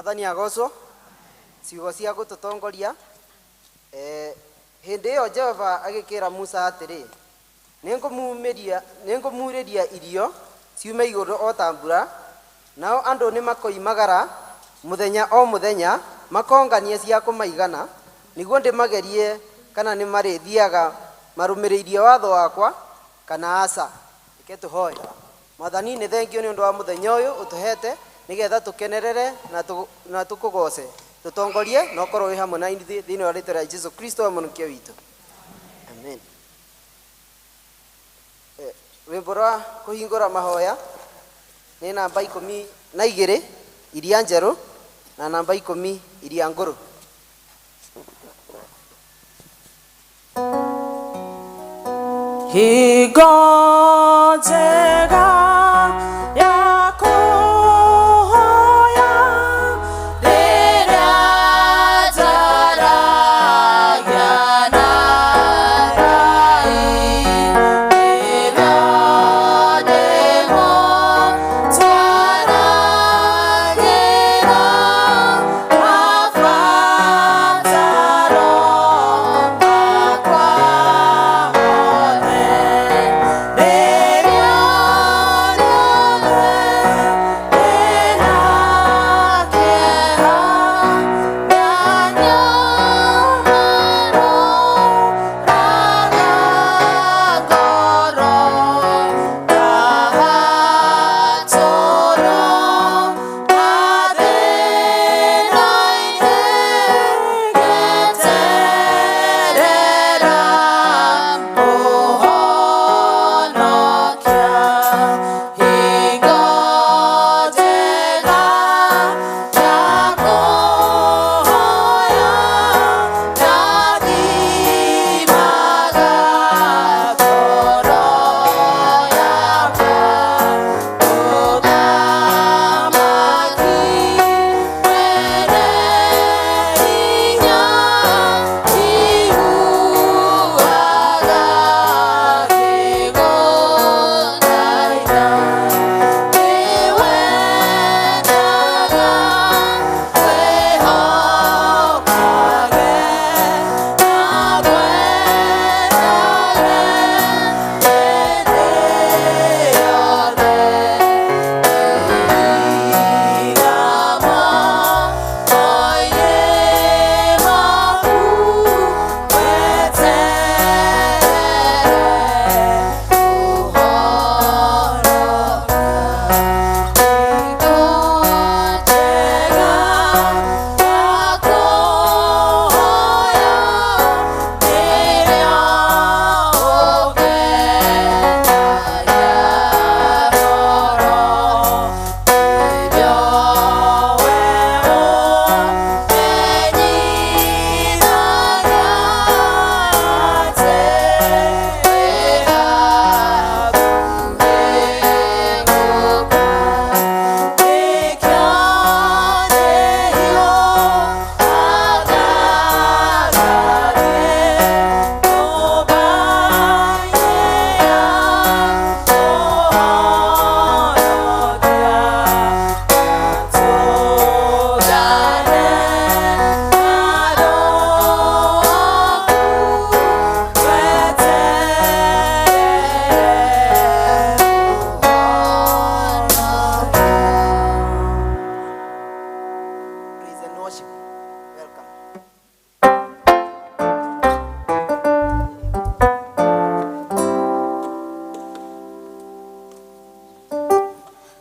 Mwathani agocwo ciugo cia gututongoria hindi yo Jehova agikira Musa atiri ningumuriria irio ciume iguru o tambura nao andu ni makoimagara muthenya o muthenya makonganie cia kumaigana niguo ndimagerie kana ni marithiaga marumiriirie watho wakwa kana aca. Ike tuhoe. Mwathani ni thengio ni undu wa muthenya uyu utuhete nigetha tukenerere na tukugoce tutongorie no korwo wi hamwe na ithuĩ thĩinĩ wa rĩĩtwa rĩa Jesũ Kristo we mũhonokia witũ. Amen. Rwĩmbo rwa kũhingũra mahoya nĩ namba 12 iria njerũ na namba 10 iria ngũrũ. Hingo njega ya kũhoya rĩrĩa njaragia na Ngai, rĩrĩa ndĩmũtwaragĩra mabataro makwa mothe, rĩrĩa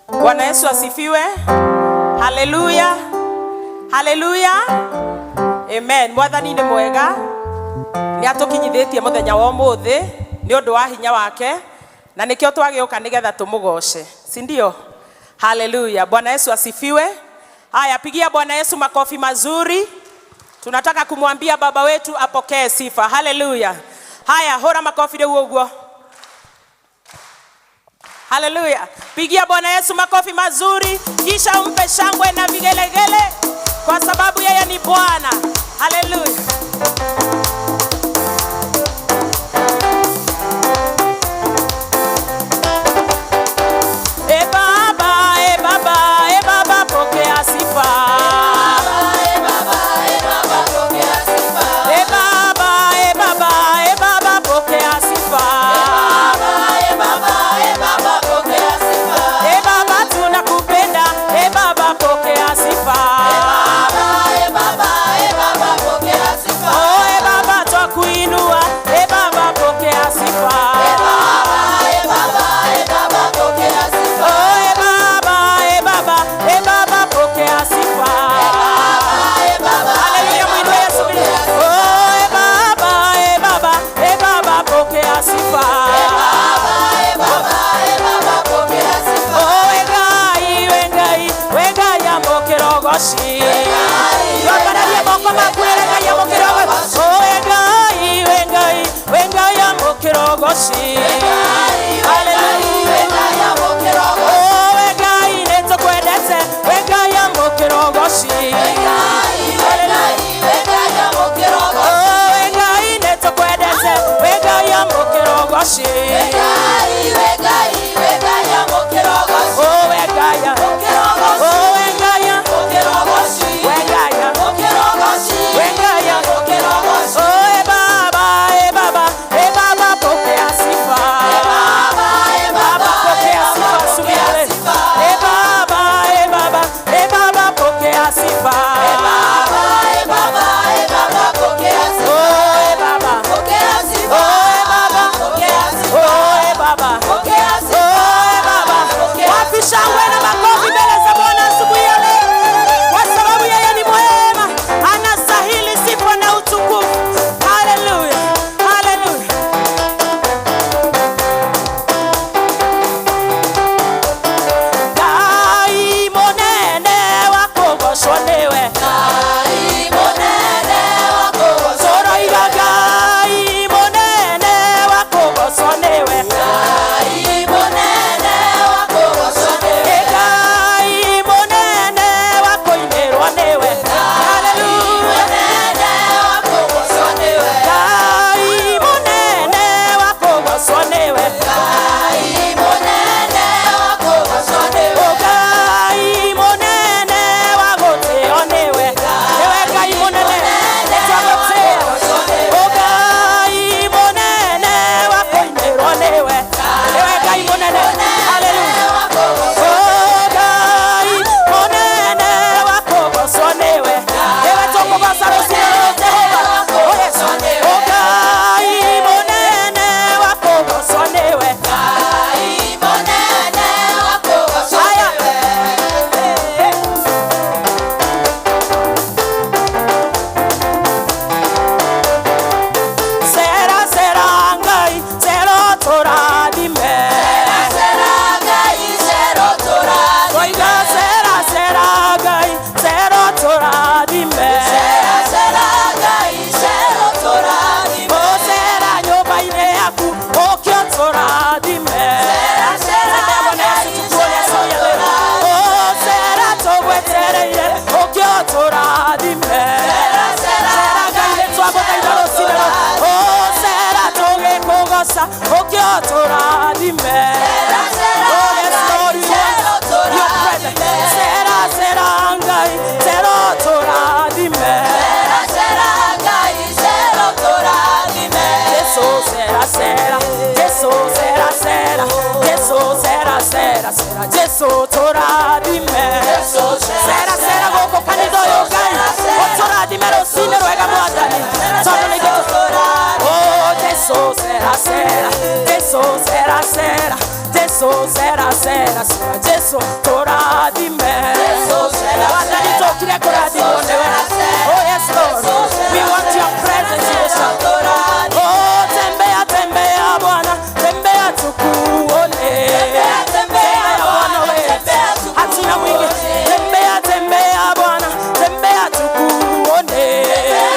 Bwana Yesu asifiwe. Haleluya. Haleluya. Amen. Mwathani ni mwega. Ni atukinyithĩtie muthenya wa ũmũthĩ ni ũndũ wa hinya wake na nikio twagĩũka nigetha tumugoce. Si ndio? Haleluya. Bwana Yesu asifiwe. Haya, pigia Bwana Yesu makofi mazuri. Tunataka kumwambia baba wetu apokee sifa. Haleluya. Haya, hora makofi leo uguo. Haleluya. Pigia Bwana Yesu makofi mazuri, kisha umpe shangwe na vigelegele kwa sababu yeye ni Bwana. Haleluya. E baba, pokea sifa. mukirogoci. Hallelujah. Oh, wegai nitukwendete, wegai ya mukirogoci. Wegaia, oh Wegaia, oh Wegaia, Wegaia, Wegaia, oh Baba, pokea sifa, Baba pokea sifa, subiale, Baba pokea sifa, shangwe na makofi mbele za Bwana asubuhi ya leo, kwa sababu yeye ni mwema, anastahili sifa na utukufu. Haleluya, haleluya. Ngai monene wakogoshwa niwe, Ngai monene wakogoshwa niwe, Ngai monene wakogoshwa niwe, Ngai monene wakogoshwa niwe, Ngai monene wakoinerwa niwe, haleluya, monene wakogoshwa niwe, Ngai monene wakogoshwa niwe, Ngai monene wakogoshwa niwe, Ngai monene wagoteo niwe, ewe Ngai monene twagoteo, Ngai monene wakoinerwa niwe, ewe Ngai monene, haleluya, Ngai monene wakogoshwa niwe, ewe tokogosa rusio Jehova, oh Yesu, Ngai monene wakogoshwa niwe, Ngai monene wakogoshwa niwe. Sera sera Ngai, sero toradime, sera Ngai, sero toradime, oiga sera sera Ngai, sero toradime, sera Ngai, sero toradime, o sera nyobaine yaku okyo toradime, sera Bwana tukuone soya leo, o sera togwetereire okyo toradime, sera Ngai letwabota idalosina, o sera togekogosa okyo toradime, oh yes Lord, we want your presence, sera Ngai, sero toradime, sera Ngai, sero toradime, Yesu sera Yesu sera Yesu toradime, sera goko kanido yogai, o toradime rosine ruega mwadani, tono negeto, oh Yesu sera Yesu sera Yesu toradime, wadani tokire koradime, oh yes Lord, we want your presence, Yesu, oh tembea Bwana, tembea tukuone, tembea Bwana wewe, hatuna mwingi, tembea Bwana, tembea tukuone,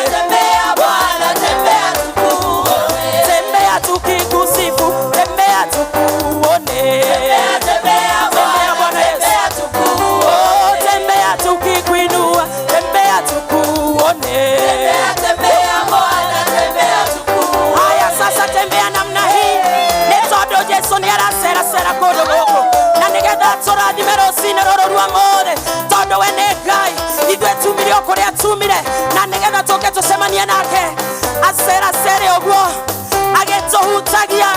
tembea Bwana, tembea tukuone, tembea tukikusifu, tembea tukuone, tembea Bwana Yesu, oh tembea tukikuinua, tembea tukuone, tembea Bwana, tembea tukuone. Haya sasa tembea namna hii, netodo Yesu ni sera kodo goko, na nigetha toradime rosine roro rwa mothe, todo we nĩ Ngai, ithuĩ tumire o kũrĩa tumire, na nigetha tũke tũcemanie nake, aceracere ũguo, agĩtũhutagia,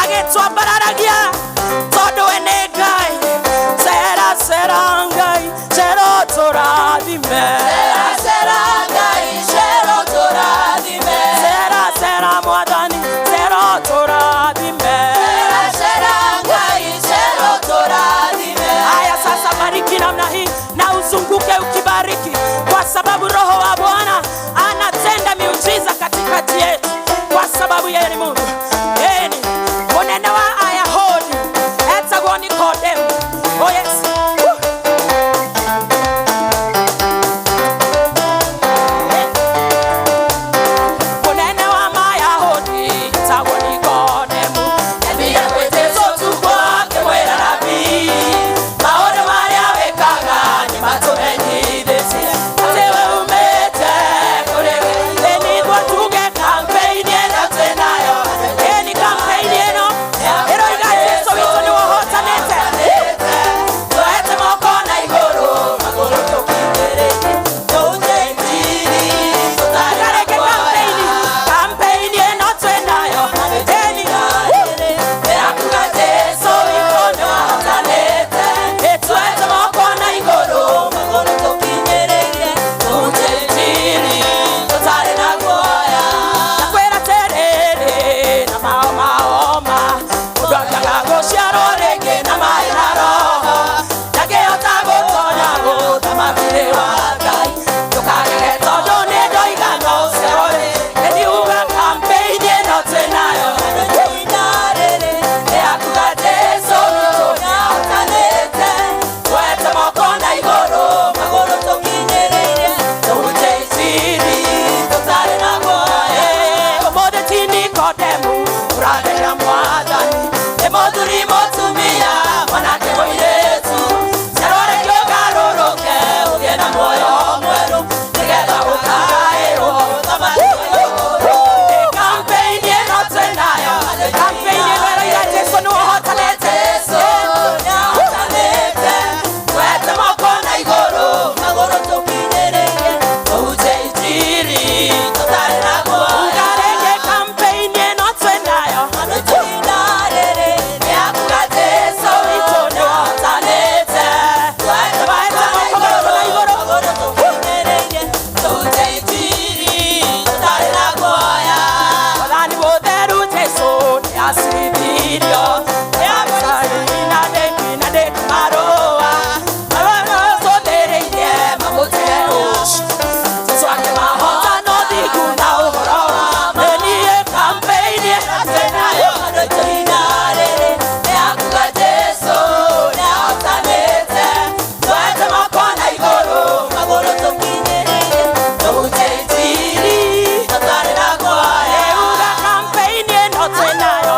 agĩtwambararagia, todo we nĩ Ngai, sera Ngai, cero toradime, sera Ngai, cero toradime, sera mwathani, cero toradime, sera Ngai, cero toradime. Haya sasa bariki namna hii na uzunguke ukibariki, kwa sababu Roho wa Bwana anatenda miujiza katikati yetu, kwa sababu yeye ni Mungu. Yeye ni monene wa Ayahudi, etagwo Nikodemu, oh yes. Monene wa Ayahudi, etagwo Nikodemu. Tena yo,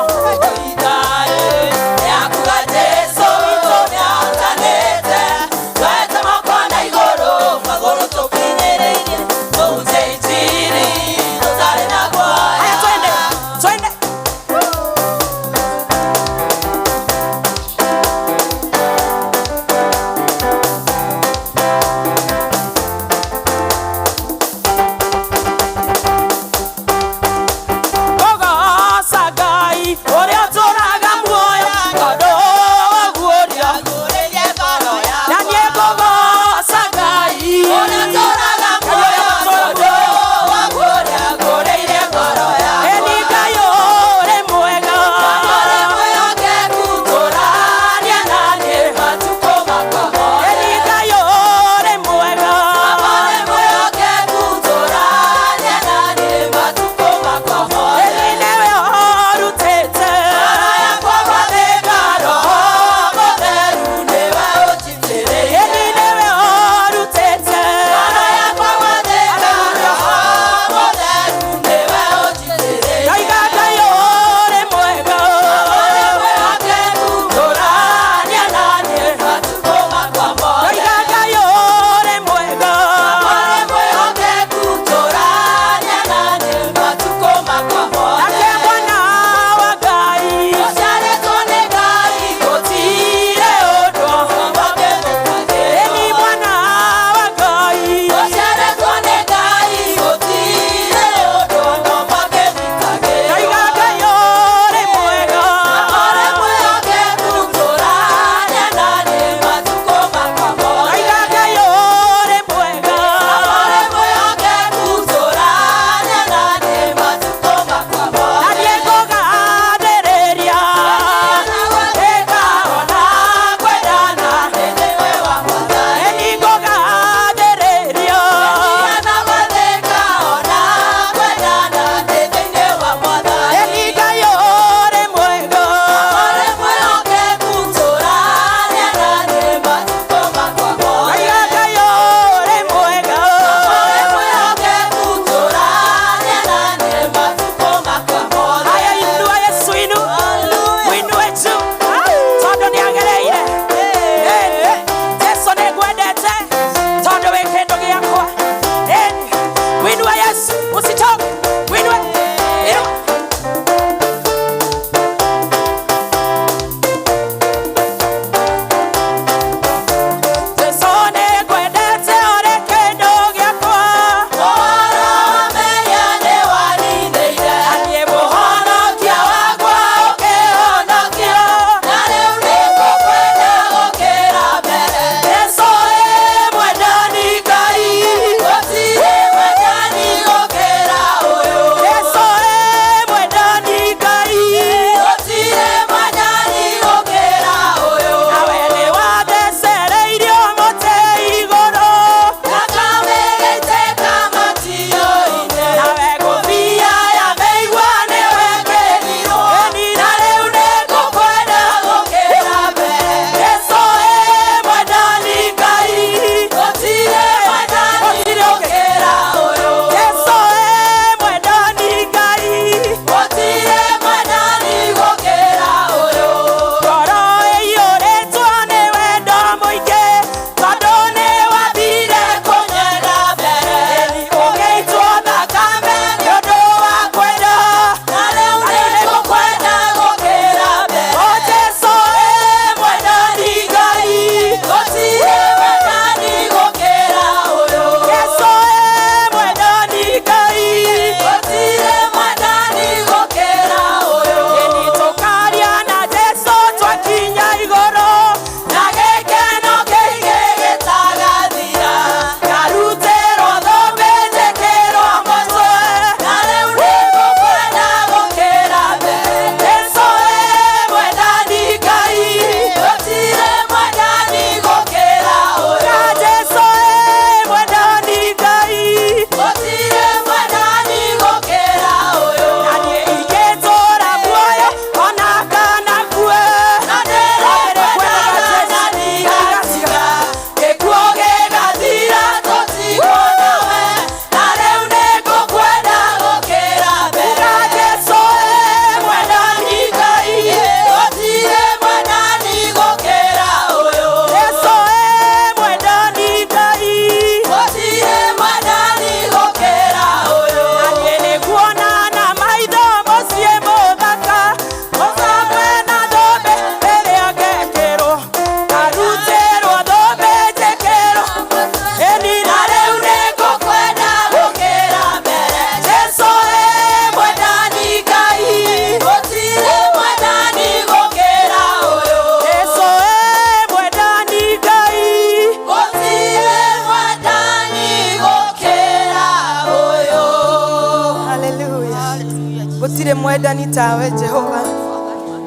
gutire mwendani tawe Jehova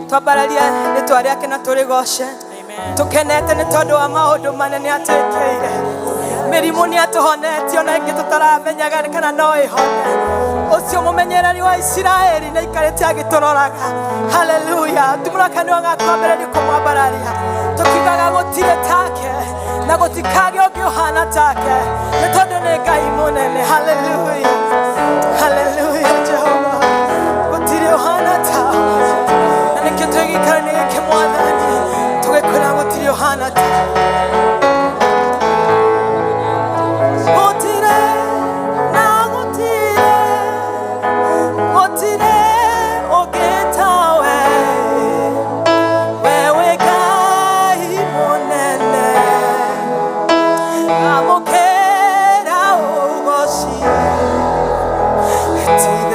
twambararia ritwa riake na turigoshe tukenete ni tondu wa maundu manene atekeire mirimu ni atuhonetio na ingi tutaramenyaga kana no ihone ucio mumenyereri wa Isiraeli na ikarete agituroraga haleluya tumurakanwa ngakwambararia kumwambararia tukigaga gutire take na gutikage ungihana take ni tondu ni Ngai munene haleluya haleluya Jehova gutire uhana tawe na nikyo tugikarania kimwathani tugikora gutire uhana tawe to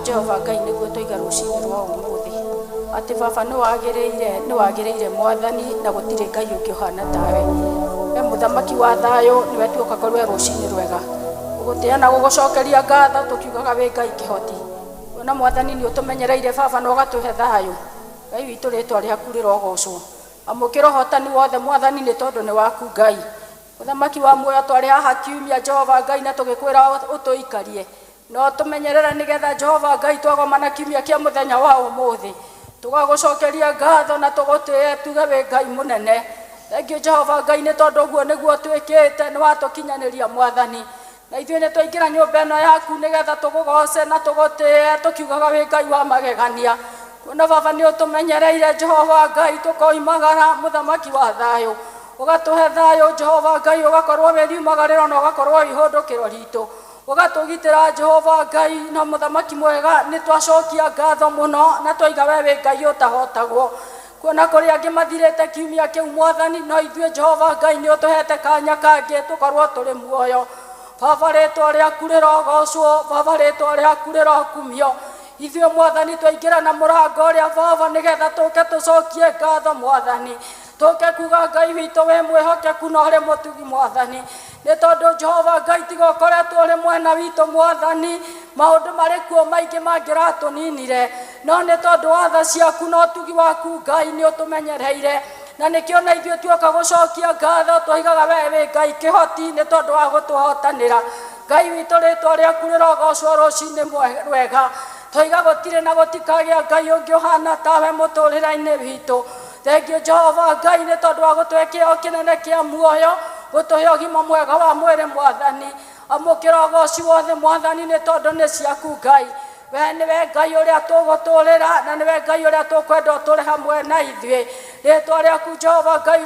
Jehova Ngai niguo twiga rucinĩ rwa ũmũthĩ atĩ baba nĩ wagĩrĩire mwathani na gũtirĩ Ngai ũngĩ ũhana tawe. We mũthamaki wa thayũ nĩwe tuoka kũrĩ rũcinĩ rwega gũgũtĩa na gũgũcokeria ngatho tũkiugaga wĩ Ngai kĩhoti. Ona mwathani nĩ ũtũmenyereire baba na ũgatũhe thayũ. Ngai witũ rĩtwa rĩaku rĩrogocwo. Amũkĩra ũhotani wothe mwathani nĩ tondũ nĩ waku Ngai. Mũthamaki wa muoyo twarĩ haha kiumia Jehova Ngai na tũgĩkwĩra ũtũikarie. No tumenyerera nigetha Jehova Ngai twagomana kiumia kia muthenya wa ũmũthĩ tũgagũcokeria ngatho na tũgũtĩe tuge wĩ Ngai mũnene. Thengiũ Jehova Ngai nĩ tondũ ũguo nĩguo twĩkĩte nĩ watũkinyanĩria mwathani na ithuĩ nĩ twaingĩra nyũmba ĩno yaku nigetha tũgũgoce na tũgũtĩe tũkiugaga wĩ Ngai wa magegania. Kuona baba nĩ ũtũmenyereire Jehova Ngai tũkoimagara mũthamaki wa thayũ ũgatũhe thayũ Jehova Ngai ũgakorwo wĩ riumagarĩro na ũgakorwo ihũndũkĩro ritũ ũgatũgitĩra Jehova Ngai na mũthamaki mwega nĩ twacokia ngatho mũno na twaiga we wĩ Ngai ũtahotagwo. Kuona kũrĩ angĩ mathirĩte kiumia kĩu mwathani no ithuĩ Jehova Ngai nĩ ũtũhete kanya kangĩ tũkorwo tũrĩ muoyo. Baba rĩtwa rĩaku rĩrogocwo, baba rĩtwa rĩaku rĩrokumio. Ithuĩ mwathani twaingĩra na mũrango ũrĩa baba nĩgetha tũke tũcokie ngatho mwathani. Tũke kuga Ngai witũ wĩ mwĩhokeku na ũrĩ mũtugi mwathani. Nĩ tondũ Jehova Ngai tiga ũkoretwo ũrĩ mwena witũ mwathani maũndũ marĩ kuo maingĩ mangĩratũninire no nĩ tondũ wa tha ciaku na ũtugi waku Ngai nĩ ũtũmenyereire na nĩkĩo na ithuĩ tuoka gũcokia ngatho twaigaga we wĩ Ngai kĩhoti nĩ tondũ wa gũtũhotanĩra. Ngai witũ rĩtwa rĩaku rĩrogocwo rũcinĩ rwega twaiga gũtirĩ na gũtikagĩa Ngai ũngĩ ũhana tawe mũtũrĩre-inĩ witũ. Thengiũ Jehova Ngai nĩ tondũ wa gũtũhe kĩheo kĩnene kĩa muoyo gũtũhe ũgima mwega wa mwĩrĩ mwathani. Amũkĩra ũgoci wothe mwathani nĩ tondũ nĩ ciaku Ngai. We nĩwe Ngai ũrĩa tũgũtũrĩra na nĩwe Ngai ũrĩa tũkwenda ũtũre hamwe na ithuĩ. Rĩtwa rĩaku Jehova Ngai